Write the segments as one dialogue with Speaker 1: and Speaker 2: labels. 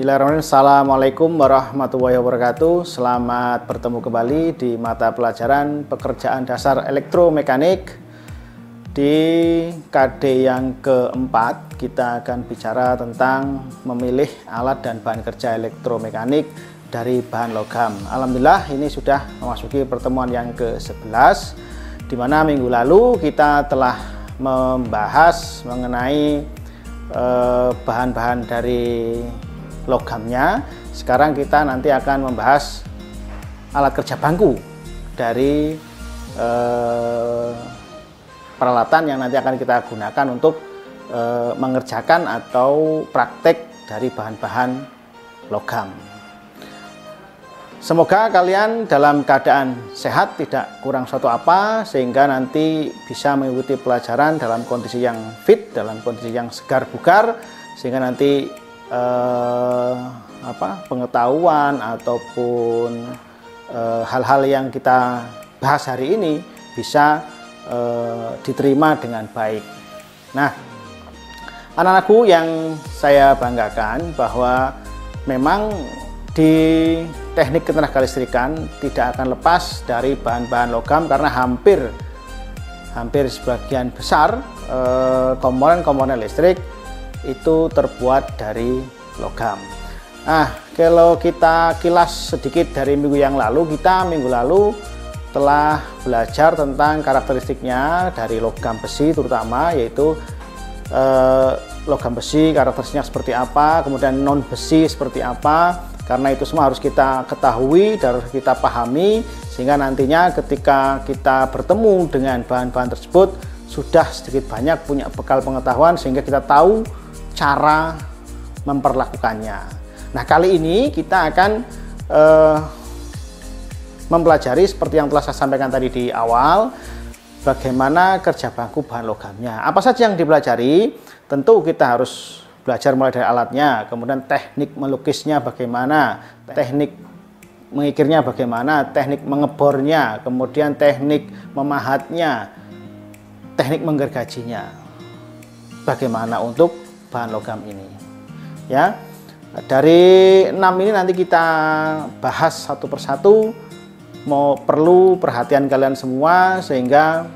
Speaker 1: Bismillahirrahmanirrahim. Assalamualaikum warahmatullahi wabarakatuh. Selamat bertemu kembali di mata pelajaran pekerjaan dasar elektromekanik. Di KD yang keempat kita akan bicara tentang memilih alat dan bahan kerja elektromekanik dari bahan logam. Alhamdulillah ini sudah memasuki pertemuan yang ke-11, di mana minggu lalu kita telah membahas mengenai bahan-bahan dari logamnya. Sekarang kita nanti akan membahas alat kerja bangku dari peralatan yang nanti akan kita gunakan untuk mengerjakan atau praktek dari bahan-bahan logam. Semoga kalian dalam keadaan sehat, tidak kurang suatu apa, sehingga nanti bisa mengikuti pelajaran dalam kondisi yang fit, dalam kondisi yang segar bugar, sehingga nanti pengetahuan ataupun hal-hal yang kita bahas hari ini bisa diterima dengan baik. Nah, anak-anakku yang saya banggakan bahwa memang di teknik ketenaga listrikan tidak akan lepas dari bahan-bahan logam, karena hampir sebagian besar komponen-komponen listrik itu terbuat dari logam. Nah, kalau kita kilas sedikit dari minggu lalu telah belajar tentang karakteristiknya dari logam besi, terutama yaitu logam besi karakteristiknya seperti apa, kemudian non besi seperti apa. Karena itu semua harus kita ketahui dan harus kita pahami, sehingga nantinya ketika kita bertemu dengan bahan-bahan tersebut sudah sedikit banyak punya bekal pengetahuan, sehingga kita tahu cara memperlakukannya. Nah, kali ini kita akan mempelajari seperti yang telah saya sampaikan tadi di awal, bagaimana kerja bangku bahan logamnya. Apa saja yang dipelajari? Tentu kita harus belajar mulai dari alatnya, kemudian teknik melukisnya bagaimana, teknik mengikirnya bagaimana, teknik mengebornya, kemudian teknik memahatnya, teknik menggergajinya, bagaimana untuk bahan logam ini. Ya, dari 6 ini nanti kita bahas satu persatu. Perlu perhatian kalian semua, sehingga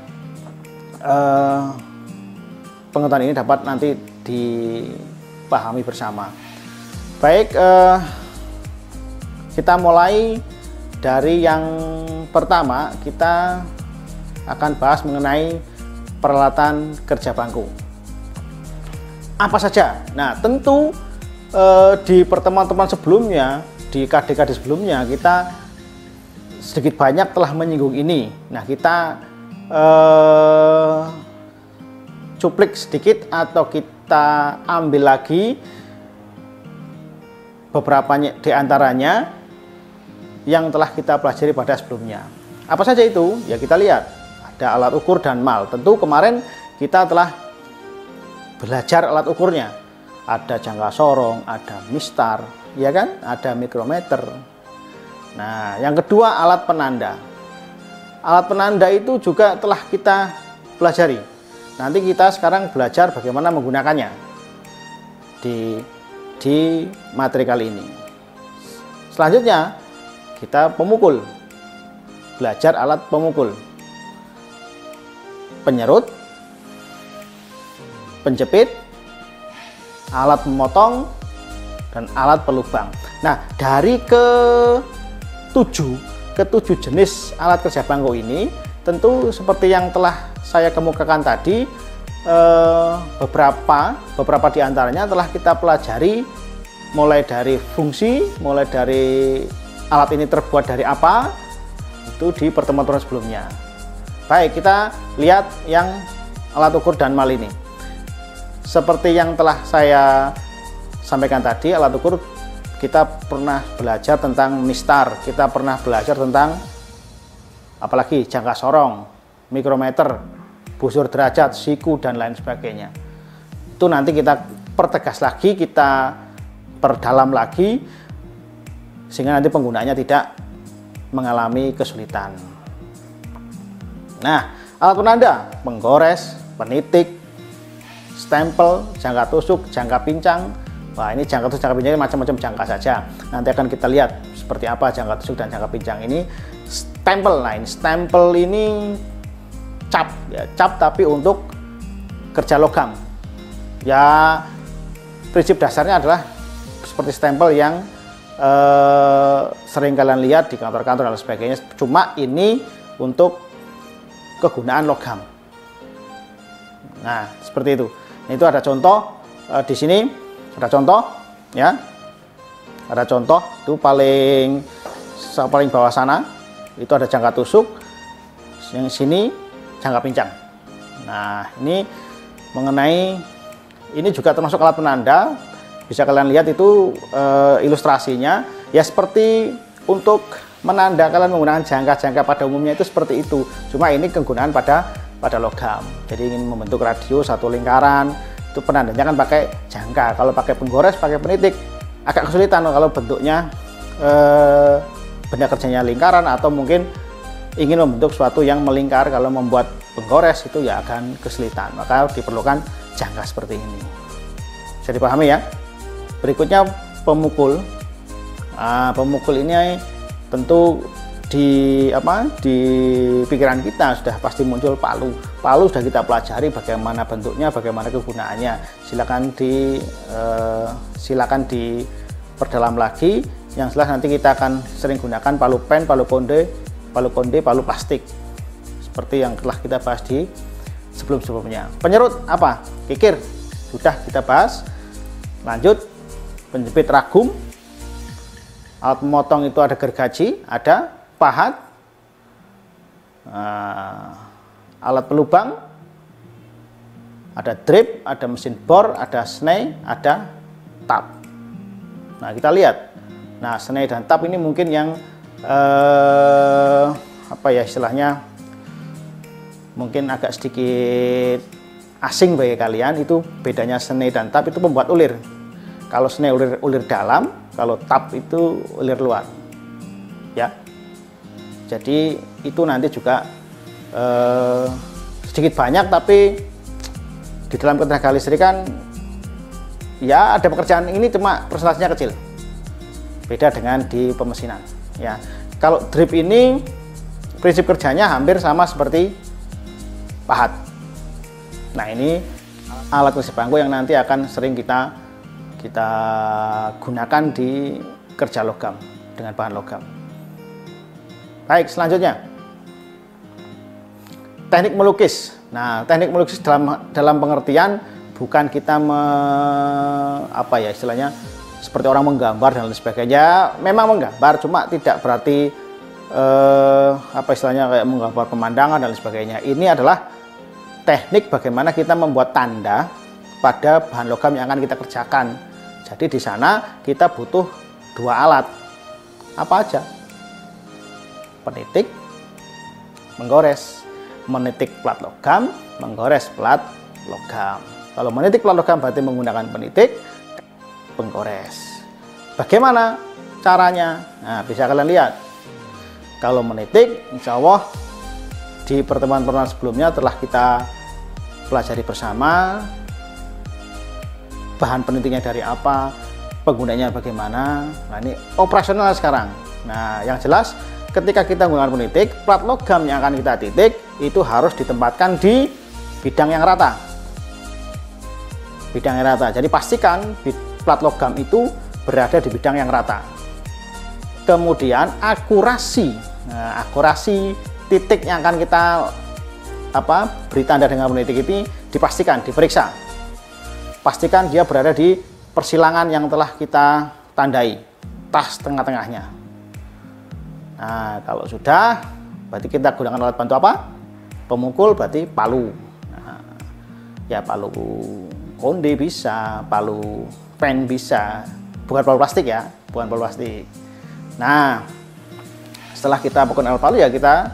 Speaker 1: pengetahuan ini dapat nanti dipahami bersama. Baik, kita mulai dari yang pertama. Kita akan bahas mengenai peralatan kerja bangku. Apa saja? Nah, tentu di pertemuan-pertemuan sebelumnya, di KD-KD sebelumnya, kita sedikit banyak telah menyinggung ini. Nah, kita cuplik sedikit atau kita ambil lagi beberapa di antaranya yang telah kita pelajari pada sebelumnya. Apa saja itu? Ya, kita lihat. Ada alat ukur dan mal. Tentu kemarin kita telah belajar alat ukurnya. Ada jangka sorong, ada mistar, ya kan? Ada mikrometer. Nah, yang kedua alat penanda. Alat penanda itu juga telah kita pelajari. Nanti kita sekarang belajar bagaimana menggunakannya di materi kali ini. Selanjutnya kita pemukul. Belajar alat pemukul. Penyerut, penjepit, alat memotong, dan alat pelubang. Nah, dari ketujuh jenis alat kerja bangku ini, tentu seperti yang telah saya kemukakan tadi, beberapa di antaranya telah kita pelajari, mulai dari fungsi, mulai dari alat ini terbuat dari apa, itu di pertemuan-pertemuan sebelumnya. Baik, kita lihat yang alat ukur dan mal ini. Seperti yang telah saya sampaikan tadi, alat ukur kita pernah belajar tentang mistar, kita pernah belajar tentang apalagi jangka sorong, mikrometer, busur derajat, siku, dan lain sebagainya. Itu nanti kita pertegas lagi, kita perdalam lagi, sehingga nanti penggunanya tidak mengalami kesulitan. Nah, alat penanda, penggores, penitik, stempel, jangka tusuk, jangka pincang, Wah, ini jangka tusuk, jangka pincang macam-macam jangka saja. Nanti akan kita lihat seperti apa jangka tusuk dan jangka pincang ini. Stempel, nah ini stempel ini cap, ya, cap tapi untuk kerja logam. Ya, prinsip dasarnya adalah seperti stempel yang sering kalian lihat di kantor-kantor dan sebagainya. Cuma ini untuk kegunaan logam. Nah, seperti itu. Itu ada contoh di sini. Ada contoh, ya. Ada contoh itu paling bawah sana itu ada jangka tusuk, yang sini jangka pincang. Nah, ini mengenai ini juga termasuk alat penanda. Bisa kalian lihat itu ilustrasinya, ya seperti untuk menanda kalian menggunakan jangka-jangka pada umumnya itu seperti itu. Cuma ini kegunaan pada logam. Jadi ingin membentuk radius satu lingkaran, itu penandanya kan pakai jangka. Kalau pakai penggores, pakai penitik agak kesulitan kalau bentuknya benda kerjanya lingkaran, atau mungkin ingin membentuk suatu yang melingkar. Kalau membuat penggores itu ya akan kesulitan, maka diperlukan jangka seperti ini. Bisa dipahami ya. Berikutnya pemukul. Nah, pemukul ini tentu di pikiran kita sudah pasti muncul palu. Palu sudah kita pelajari bagaimana bentuknya, bagaimana kegunaannya. Silakan diperdalam lagi. Yang jelas nanti kita akan sering gunakan palu pen, palu konde, palu plastik. Seperti yang telah kita bahas di sebelum-sebelumnya. Penyerut apa? Kikir. Sudah kita bahas. Lanjut, penjepit ragum. Alat memotong itu ada gergaji, ada pahat, alat pelubang, ada drip, ada mesin bor, ada snai, ada tap. Nah, kita lihat. Nah, snai dan tap ini mungkin yang istilahnya mungkin agak sedikit asing bagi kalian. Itu bedanya snai dan tap itu pembuat ulir. Kalau snai ulir dalam, kalau tap itu ulir luar. Ya. Jadi itu nanti juga sedikit banyak, tapi di dalam ketenaga listrikan ya ada pekerjaan ini, cuma persentasenya kecil. Beda dengan di pemesinan. Ya, kalau drip ini prinsip kerjanya hampir sama seperti pahat. Nah, ini alat mesin bangku yang nanti akan sering kita gunakan di kerja logam dengan bahan logam. Baik, selanjutnya teknik melukis. Nah, teknik melukis dalam pengertian bukan kita istilahnya seperti orang menggambar dan lain sebagainya. Memang menggambar, cuma tidak berarti kayak menggambar pemandangan dan lain sebagainya. Ini adalah teknik bagaimana kita membuat tanda pada bahan logam yang akan kita kerjakan. Jadi di sana kita butuh dua alat. Apa aja? Penitik, menggores. Menitik plat logam, menggores plat logam. Kalau menitik plat logam berarti menggunakan penitik, penggores. Bagaimana caranya? Nah, bisa kalian lihat. Kalau menitik, insya Allah di pertemuan-pertemuan sebelumnya telah kita pelajari bersama. Bahan penitiknya dari apa, penggunanya bagaimana. Nah, ini operasional sekarang. Nah, yang jelas ketika kita menggunakan penitik, plat logam yang akan kita titik itu harus ditempatkan di bidang yang rata. Bidang yang rata. Jadi pastikan plat logam itu berada di bidang yang rata. Kemudian akurasi. Nah, akurasi titik yang akan kita beri tanda dengan penitik ini dipastikan, diperiksa. Pastikan dia berada di persilangan yang telah kita tandai, tas tengah-tengahnya. Nah, kalau sudah, berarti kita gunakan alat bantu apa? Pemukul, berarti palu. Nah, ya palu konde bisa, palu pen bisa, bukan palu plastik ya, bukan palu plastik. Nah, setelah kita pukul alat palu ya kita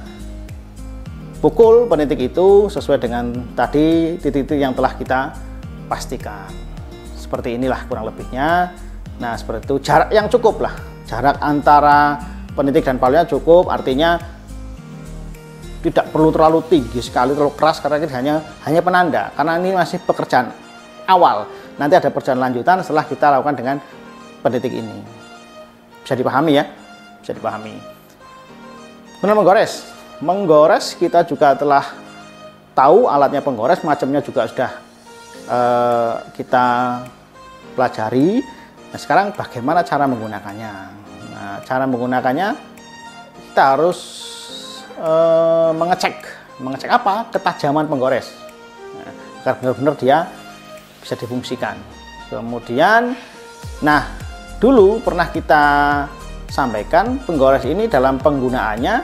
Speaker 1: pukul penitik itu sesuai dengan tadi titik-titik yang telah kita pastikan. Seperti inilah kurang lebihnya. Nah, seperti itu, jarak yang cukup lah, jarak antara penitik dan palunya cukup, artinya tidak perlu terlalu tinggi sekali, terlalu keras, karena ini hanya penanda, karena ini masih pekerjaan awal. nanti ada perjalanan lanjutan setelah kita lakukan dengan penitik ini. Bisa dipahami ya? Bisa dipahami. Kemudian menggores kita juga telah tahu alatnya penggores, macamnya juga sudah kita pelajari. Nah, sekarang bagaimana cara menggunakannya? Nah, cara menggunakannya kita harus mengecek apa? Ketajaman penggores. Nah, agar benar-benar dia bisa difungsikan. Kemudian, nah dulu pernah kita sampaikan penggores ini dalam penggunaannya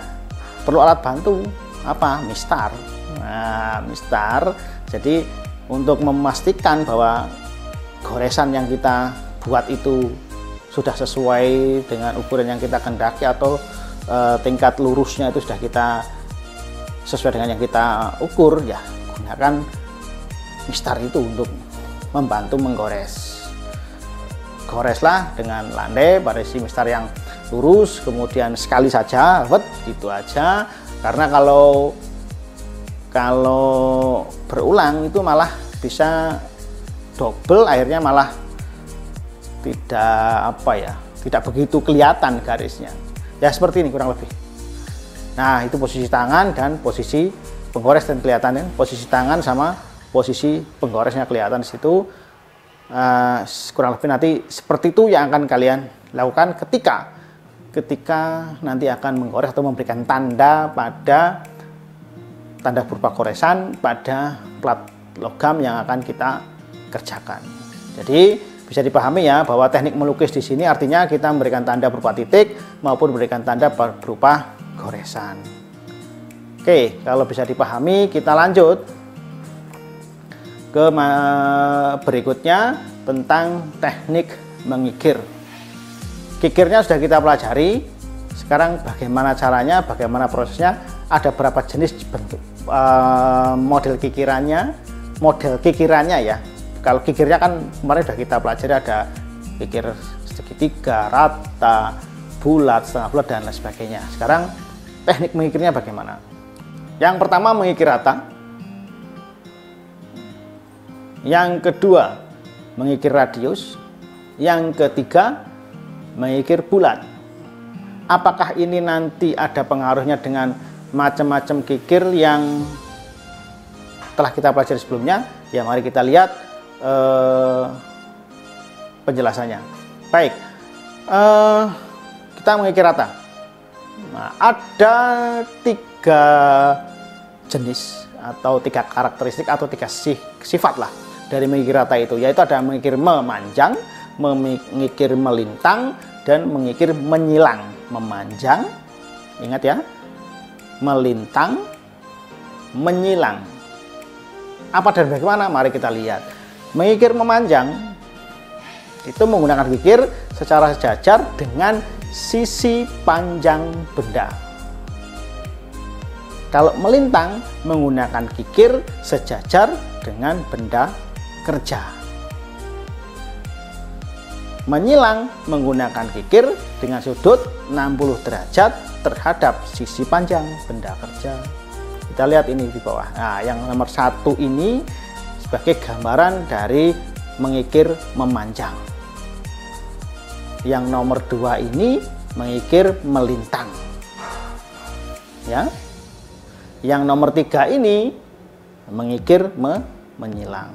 Speaker 1: perlu alat bantu apa? Mistar. Nah, mistar. Jadi untuk memastikan bahwa goresan yang kita buat itu sudah sesuai dengan ukuran yang kita kehendaki atau tingkat lurusnya itu sudah kita sesuai dengan yang kita ukur, ya gunakan mistar itu untuk membantu menggores. Goreslah dengan landai pada isi mistar yang lurus, kemudian sekali saja, gitu aja. Karena kalau berulang itu malah bisa double, akhirnya malah tidak begitu kelihatan garisnya. Ya seperti ini kurang lebih. Nah, itu posisi tangan dan posisi penggores dan kelihatan ya. Posisi tangan sama posisi penggoresnya kelihatan di situ. Kurang lebih nanti seperti itu yang akan kalian lakukan ketika nanti akan menggores atau memberikan tanda berupa goresan pada plat logam yang akan kita kerjakan. Jadi bisa dipahami ya bahwa teknik melukis di sini artinya kita memberikan tanda berupa titik maupun memberikan tanda berupa goresan. Oke, kalau bisa dipahami, kita lanjut ke berikutnya tentang teknik mengikir. Kikirnya sudah kita pelajari. Sekarang bagaimana caranya, bagaimana prosesnya, ada berapa jenis bentuk model kikirannya ya. Kalau kikirnya kan kemarin sudah kita pelajari, ada kikir segitiga, rata, bulat, setengah bulat, dan lain sebagainya. Sekarang teknik mengikirnya bagaimana? Yang pertama mengikir rata. Yang kedua mengikir radius. Yang ketiga mengikir bulat. Apakah ini nanti ada pengaruhnya dengan macam-macam kikir yang telah kita pelajari sebelumnya? Ya mari kita lihat penjelasannya. Baik, kita mengikir rata. Nah, ada 3 jenis atau 3 karakteristik atau 3 sifat lah dari mengikir rata itu, yaitu ada mengikir memanjang, mengikir melintang, dan mengikir menyilang. Memanjang, ingat ya, melintang, menyilang. Apa dan bagaimana? Mari kita lihat. Mengikir memanjang itu menggunakan kikir secara sejajar dengan sisi panjang benda. Kalau melintang menggunakan kikir sejajar dengan benda kerja. Menyilang menggunakan kikir dengan sudut 60 derajat terhadap sisi panjang benda kerja. Kita lihat ini di bawah. Nah, yang nomor 1 ini sebagai gambaran dari mengikir memanjang. Yang nomor 2 ini mengikir melintang. Ya. Yang nomor 3 ini mengikir menyilang.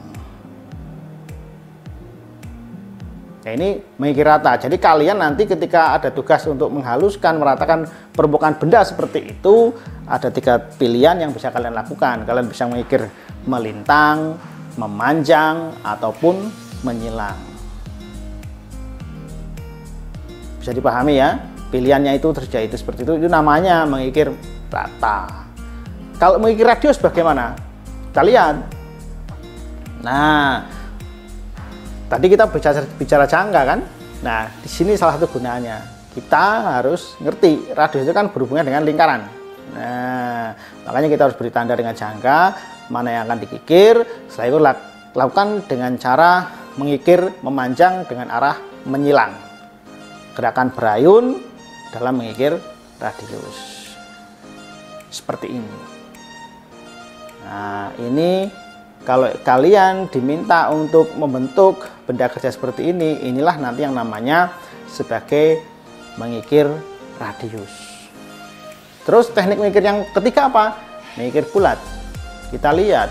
Speaker 1: Ya, ini mengikir rata. Jadi kalian nanti ketika ada tugas untuk menghaluskan, meratakan permukaan benda seperti itu, ada 3 pilihan yang bisa kalian lakukan. Kalian bisa mengikir melintang, memanjang, ataupun menyilang. Bisa dipahami ya, pilihannya itu terjadi seperti itu namanya mengikir rata. Kalau mengikir radius bagaimana? Kita lihat. Nah, tadi kita bicara jangka kan? Nah, di sini salah satu gunanya. Kita harus ngerti radius itu kan berhubungan dengan lingkaran. Nah, makanya kita harus beri tanda dengan jangka mana yang akan dikikir. Setelah itu lakukan dengan cara mengikir memanjang dengan arah menyilang. Gerakan berayun dalam mengikir radius seperti ini. Nah, ini kalau kalian diminta untuk membentuk benda kerja seperti ini, inilah nanti yang namanya sebagai mengikir radius. Terus teknik mengikir yang ketiga apa? Mengikir bulat. Kita lihat,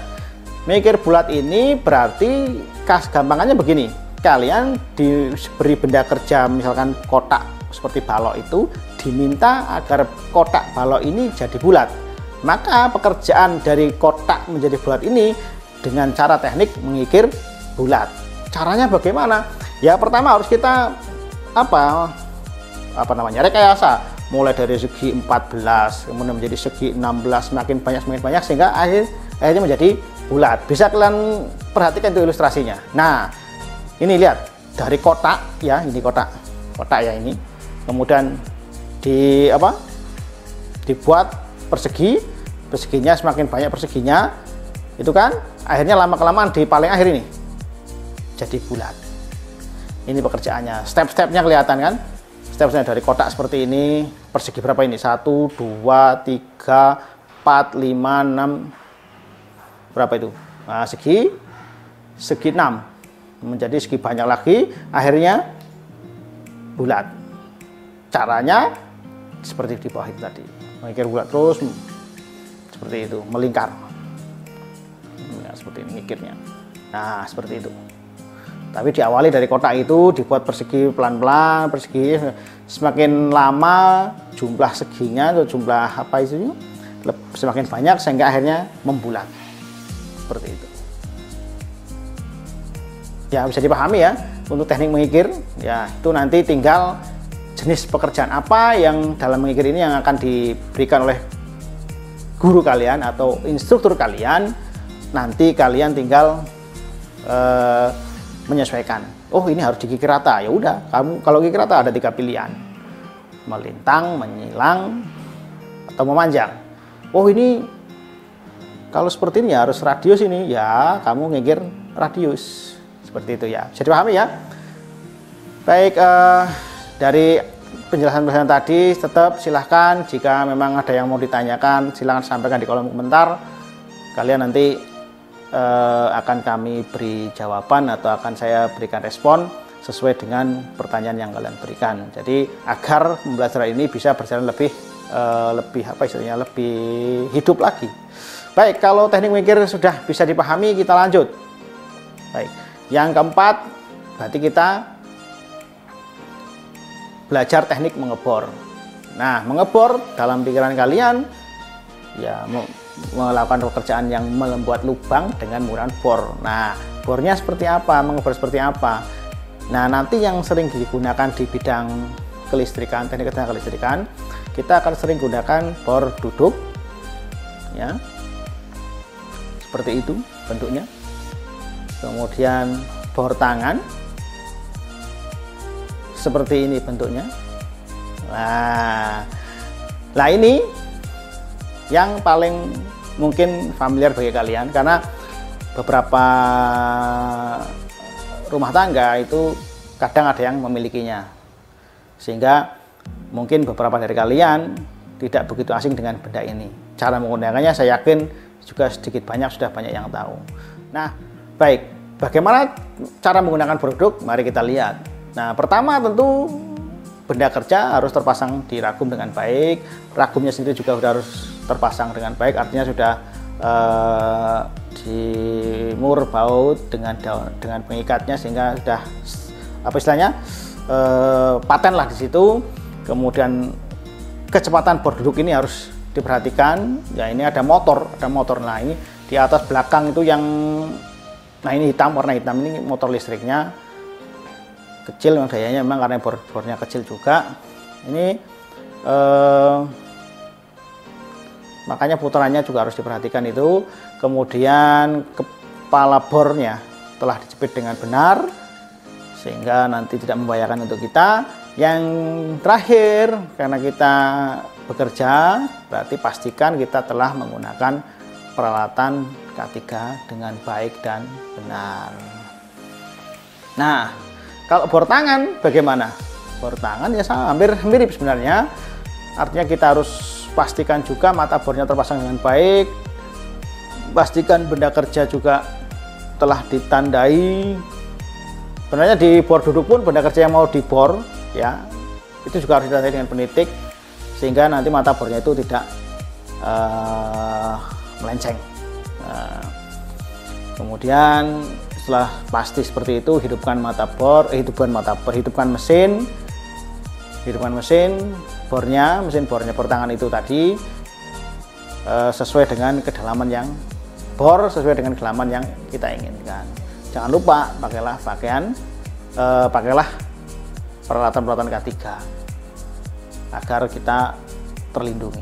Speaker 1: mengikir bulat ini berarti gampangannya begini. Kalian diberi benda kerja misalkan kotak seperti balok itu, diminta agar kotak balok ini jadi bulat. Maka pekerjaan dari kotak menjadi bulat ini dengan cara teknik mengikir bulat. Caranya bagaimana? Ya pertama harus kita apa namanya, rekayasa, mulai dari segi 14 kemudian menjadi segi 16, semakin banyak sehingga akhirnya menjadi bulat. Bisa kalian perhatikan itu ilustrasinya. Nah, ini lihat dari kotak ya, ini kotak ya ini. Kemudian dibuat perseginya semakin banyak perseginya, itu kan akhirnya lama-kelamaan di paling akhir ini jadi bulat. Ini pekerjaannya, step-stepnya kelihatan kan, step-stepnya dari kotak seperti ini, persegi berapa ini, 1, 2, 3, 4, 5, 6, berapa itu, nah, segi 6 menjadi segi banyak lagi, akhirnya bulat. Caranya seperti di bawah itu tadi, mengikir bulat terus seperti itu, melingkar ya, seperti ini ngikirnya. Nah seperti itu, tapi diawali dari kotak itu, dibuat persegi pelan-pelan, persegi semakin lama jumlah seginya atau jumlah apa itu semakin banyak sehingga akhirnya membulat seperti itu ya. Bisa dipahami ya untuk teknik mengikir ya. Itu nanti tinggal jenis pekerjaan apa yang dalam mengikir ini yang akan diberikan oleh guru kalian atau instruktur kalian. Nanti kalian tinggal menyesuaikan. Oh ini harus dikikir rata, ya udah. Kamu kalau kikir rata ada 3 pilihan: melintang, menyilang, atau memanjang. Oh ini kalau seperti ini ya harus radius ini, ya kamu ngikir radius seperti itu ya. Bisa dipahami ya. Baik, dari penjelasan tadi tetap silahkan jika memang ada yang mau ditanyakan silahkan sampaikan di kolom komentar. Kalian nanti akan kami beri jawaban atau akan saya berikan respon sesuai dengan pertanyaan yang kalian berikan. Jadi agar pembelajaran ini bisa berjalan lebih hidup lagi. Baik, kalau teknik mengikir sudah bisa dipahami, kita lanjut. Baik, yang keempat berarti kita belajar teknik mengebor. Nah, mengebor dalam pikiran kalian ya melakukan pekerjaan yang membuat lubang dengan menggunakan bor. Nah, bornya seperti apa, mengebor seperti apa. Nah, nanti yang sering digunakan di bidang kelistrikan, teknik kelistrikan, kita akan sering gunakan bor duduk ya. Seperti itu bentuknya. Kemudian bor tangan seperti ini bentuknya. Nah ini yang paling mungkin familiar bagi kalian karena beberapa rumah tangga itu kadang ada yang memilikinya, sehingga mungkin beberapa dari kalian tidak begitu asing dengan benda ini. Cara menggunakannya saya yakin juga sedikit banyak sudah banyak yang tahu. Nah baik, bagaimana cara menggunakan produk? Mari kita lihat. Nah, pertama tentu benda kerja harus terpasang di ragum dengan baik. Ragumnya sendiri juga sudah harus terpasang dengan baik, artinya sudah dimur baut dengan pengikatnya sehingga sudah apa istilahnya paten lah di situ. Kemudian kecepatan bor duduk ini harus diperhatikan. Ya ini ada motor. Nah ini di atas belakang itu yang ini hitam, warna hitam ini motor listriknya. Kecil memang dayanya, memang karena bornya kecil juga. Ini makanya putarannya juga harus diperhatikan itu. Kemudian kepala bornya telah dijepit dengan benar sehingga nanti tidak membahayakan untuk kita. Yang terakhir, karena kita bekerja berarti pastikan kita telah menggunakan peralatan K3 dengan baik dan benar. Nah, kalau bor tangan bagaimana? Bor tangan ya sama, hampir mirip sebenarnya. Artinya kita harus pastikan juga mata bornya terpasang dengan baik. Pastikan benda kerja juga setelah ditandai, sebenarnya di bor duduk pun benda kerja yang mau dibor ya itu juga harus ditandai dengan penitik sehingga nanti mata bornya itu tidak melenceng. Nah, kemudian setelah pasti seperti itu, hidupkan mesin bornya, bor tangan itu tadi sesuai dengan kedalaman yang sesuai dengan kedalaman yang kita inginkan. Jangan lupa pakailah peralatan K3 agar kita terlindungi.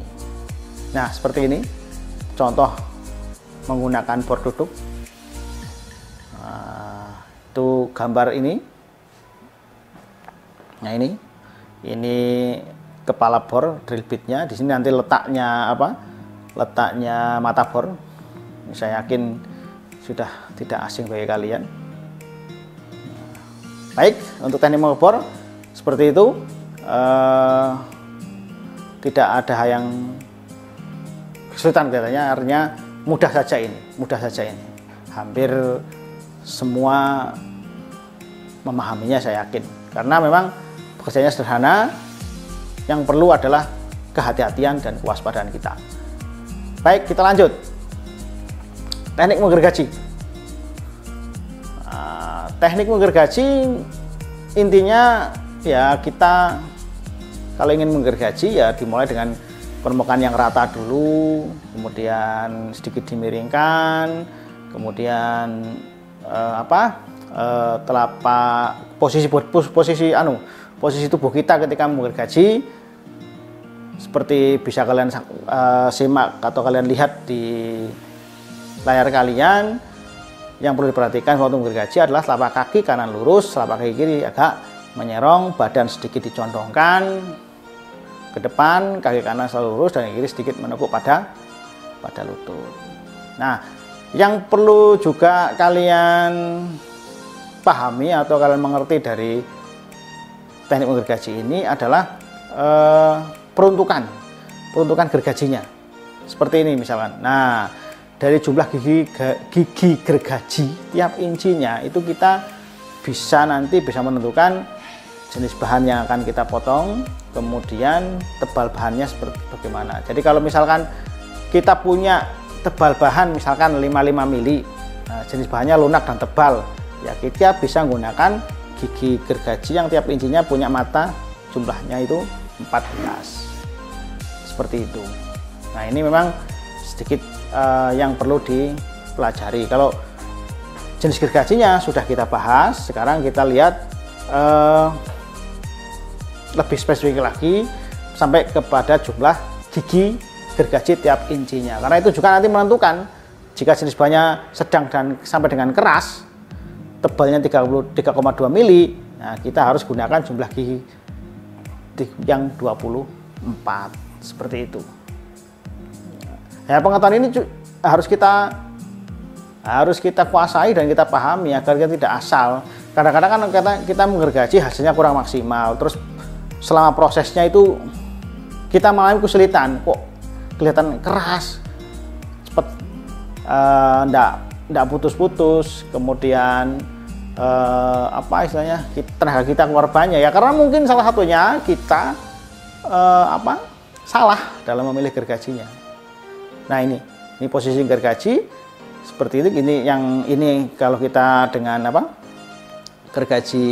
Speaker 1: Nah, seperti ini contoh menggunakan bor duduk. Nah, itu gambar ini. Nah, ini kepala bor, drill bitnya. Di sini nanti letaknya mata bor. Saya yakin sudah tidak asing bagi kalian. Baik, untuk teknik mengebor seperti itu, tidak ada yang kesulitan kelihatannya, artinya mudah saja ini. Hampir semua memahaminya, saya yakin, karena memang pekerjaannya sederhana. Yang perlu adalah kehati-hatian dan kewaspadaan kita. Baik, kita lanjut. Teknik menggergaji. Teknik menggergaji intinya ya, kita kalau ingin menggergaji ya dimulai dengan permukaan yang rata dulu, kemudian sedikit dimiringkan, kemudian telapak posisi tubuh kita ketika menggergaji seperti bisa kalian simak atau kalian lihat di layar kalian. Yang perlu diperhatikan waktu menggergaji adalah telapak kaki kanan lurus, telapak kaki kiri agak menyerong, badan sedikit dicondongkan ke depan, kaki kanan selalu lurus dan kaki kiri sedikit menekuk pada lutut. Nah, yang perlu juga kalian pahami atau kalian mengerti dari teknik menggergaji ini adalah peruntukan gergajinya. Seperti ini misalkan. Nah, dari jumlah gigi gergaji tiap incinya itu kita bisa menentukan jenis bahan yang akan kita potong, kemudian tebal bahannya seperti bagaimana. Jadi kalau misalkan kita punya tebal bahan misalkan 55 mili, jenis bahannya lunak dan tebal, ya kita bisa menggunakan gigi gergaji yang tiap incinya punya mata, jumlahnya itu 14, seperti itu. Nah, ini memang sedikit yang perlu dipelajari. Kalau jenis gergajinya sudah kita bahas, sekarang kita lihat lebih spesifik lagi sampai kepada jumlah gigi gergaji tiap incinya, karena itu juga nanti menentukan jika jenis bahannya sedang dan sampai dengan keras, tebalnya 3,2 mili, nah kita harus gunakan jumlah gigi yang 24, seperti itu. Ya, pengetahuan ini harus kita kuasai dan kita pahami agar kita tidak asal. Kadang-kadang kan kita menggergaji hasilnya kurang maksimal, terus selama prosesnya itu kita mengalami kesulitan, kok kelihatan keras, cepat, enggak putus-putus, kemudian istilahnya tenaga kita keluar banyak ya, karena mungkin salah satunya kita salah dalam memilih gergajinya. Nah, ini posisi gergaji seperti itu. Ini kalau kita dengan gergaji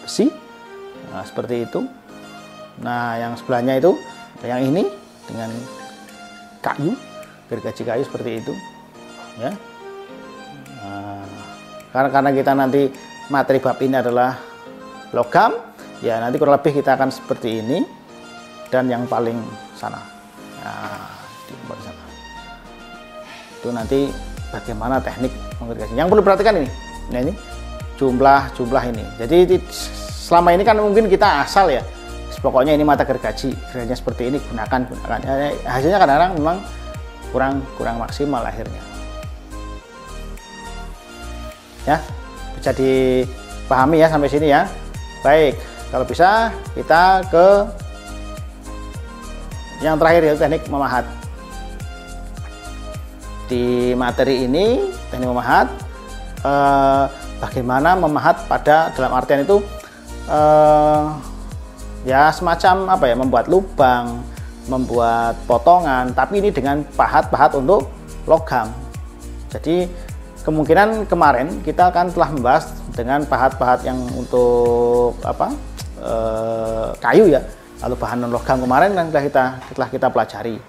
Speaker 1: besi, nah, seperti itu. Nah, yang sebelahnya itu yang ini dengan kayu, gergaji kayu seperti itu ya. Nah, karena kita nanti materi bab ini adalah logam ya, nanti kurang lebih kita akan seperti ini dan yang paling sana. Nah, di sana itu nanti bagaimana teknik menggergaji. Yang perlu perhatikan ini, nah ini jumlah ini. Jadi selama ini kan mungkin kita asal ya, pokoknya ini mata gergajinya seperti ini, gunakan. Hasilnya kadang-kadang memang kurang maksimal akhirnya. Ya, bisa dipahami ya sampai sini ya. Baik, kalau bisa kita ke yang terakhir yaitu teknik memahat. Di materi ini teknik memahat bagaimana memahat pada dalam artian itu ya semacam apa ya, membuat lubang, membuat potongan, tapi ini dengan pahat-pahat untuk logam. Jadi kemungkinan kemarin kita kan telah membahas dengan pahat-pahat yang untuk apa, kayu ya, lalu bahan non logam kemarin kan telah kita pelajari.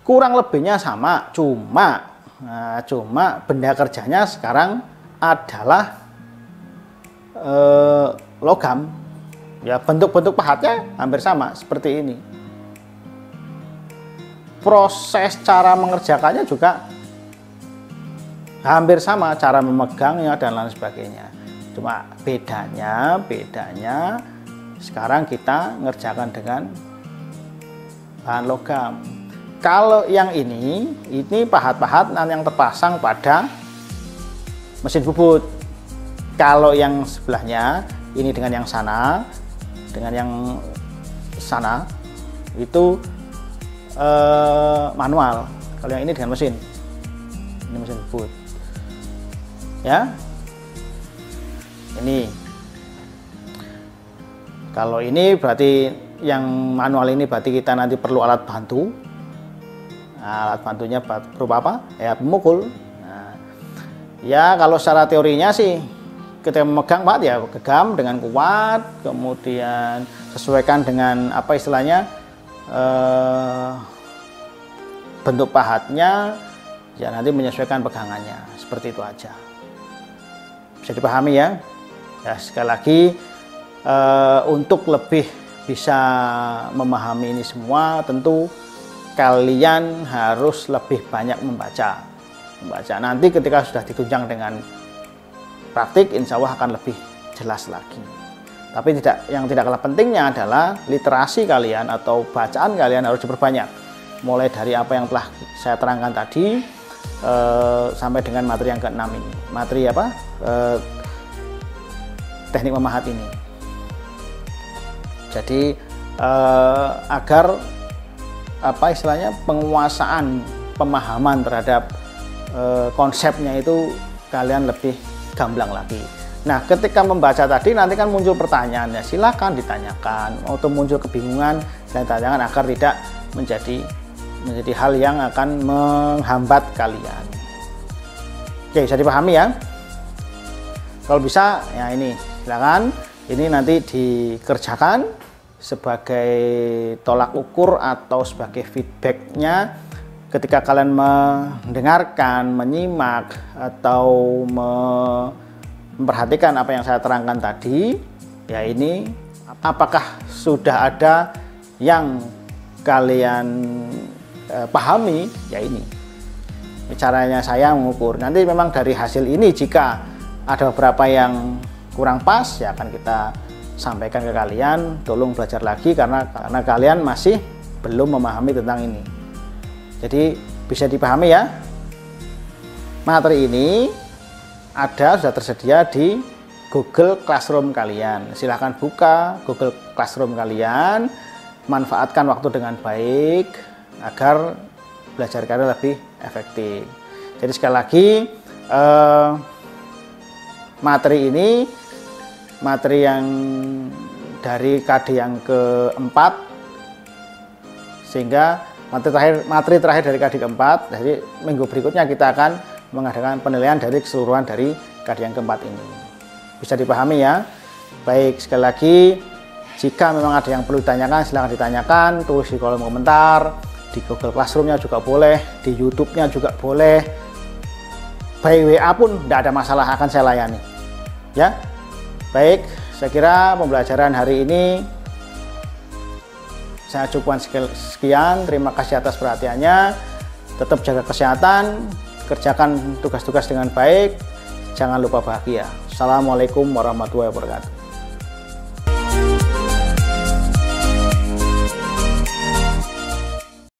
Speaker 1: Kurang lebihnya sama, cuma benda kerjanya sekarang adalah logam. Ya, bentuk-bentuk pahatnya hampir sama seperti ini. Proses cara mengerjakannya juga hampir sama, cara memegangnya dan lain sebagainya. Cuma bedanya sekarang kita ngerjakan dengan bahan logam. Kalau yang ini pahat-pahat yang terpasang pada mesin bubut. Kalau yang sebelahnya ini dengan yang sana itu manual. Kalau yang ini dengan mesin, ini mesin bubut ya. Ini kalau ini berarti yang manual ini berarti kita nanti perlu alat bantu. Nah, alat bantunya berupa apa? Ya, pemukul. Nah, ya kalau secara teorinya sih ketika memegang pahat ya genggam dengan kuat, kemudian sesuaikan dengan apa istilahnya bentuk pahatnya, ya nanti menyesuaikan pegangannya, seperti itu aja. Bisa dipahami ya? Ya sekali lagi untuk lebih bisa memahami ini semua tentu kalian harus lebih banyak membaca. Nanti ketika sudah ditunjang dengan praktik, insya Allah akan lebih jelas lagi. Tapi yang tidak kalah pentingnya adalah literasi kalian atau bacaan kalian harus diperbanyak. Mulai dari apa yang telah saya terangkan tadi sampai dengan materi yang ke-6 ini. Materi apa? Teknik memahat ini. Jadi agar apa istilahnya penguasaan pemahaman terhadap konsepnya itu kalian lebih gamblang lagi. Nah, ketika membaca tadi nanti kan muncul pertanyaan, ya silakan ditanyakan, atau muncul kebingungan dan tanyakan agar tidak menjadi hal yang akan menghambat kalian. Oke, bisa dipahami ya? Kalau bisa ya ini silakan, ini nanti dikerjakan sebagai tolak ukur atau sebagai feedbacknya ketika kalian mendengarkan, menyimak atau memperhatikan apa yang saya terangkan tadi. Ya ini apakah sudah ada yang kalian pahami? Ya ini caranya saya mengukur. Nanti memang dari hasil ini jika ada beberapa yang kurang pas ya akan kita sampaikan ke kalian, tolong belajar lagi karena kalian masih belum memahami tentang ini. Jadi bisa dipahami ya. Materi ini sudah tersedia di Google Classroom kalian. Silahkan buka Google Classroom kalian, manfaatkan waktu dengan baik agar belajar kalian lebih efektif. Jadi sekali lagi materi yang dari KD yang keempat, sehingga materi terakhir dari KD keempat. Jadi minggu berikutnya kita akan mengadakan penilaian dari keseluruhan dari KD yang keempat ini. Bisa dipahami ya? Baik, sekali lagi jika memang ada yang perlu ditanyakan silahkan ditanyakan, tulis di kolom komentar, di Google Classroom-nya juga boleh, di YouTube-nya juga boleh, by WA pun tidak ada masalah, akan saya layani ya. Baik, saya kira pembelajaran hari ini saya cukupkan sekian. Terima kasih atas perhatiannya. Tetap jaga kesehatan, kerjakan tugas-tugas dengan baik, jangan lupa bahagia. Assalamualaikum warahmatullahi wabarakatuh.